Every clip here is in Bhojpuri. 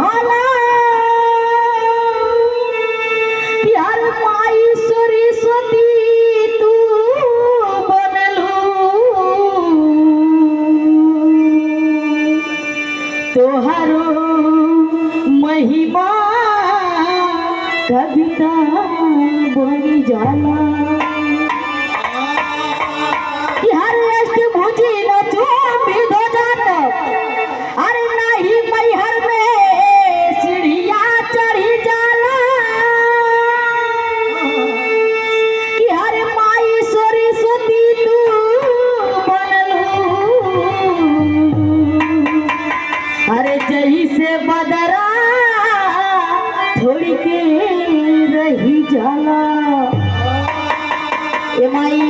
जाला यार माई सरस्वती तू बनलू तोहरो महिमा कविता बनी जाला बदरा थोड़ी के रही जाला ए माई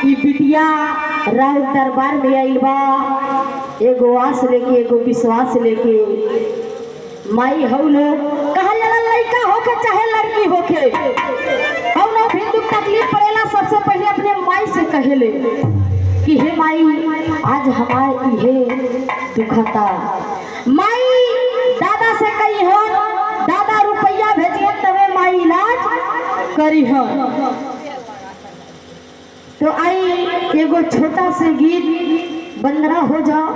ई बिटिया राव दरबार में आइल बा एगो आस लेके एगो विश्वास लेके माई हौ लोग कहा जाला लड़का होके चाहे लड़की होके हौ लोग भी दुख तकलीफ पड़ेला सबसे पहले अपने माई से कहेले कि हे माई आज हमारे इहे दुखता माई दादा से कही हो दादा रुपया भेजिए तबे माई इलाज करी हो। तो आई एगो छोटा से गीत बंदना हो जाओ।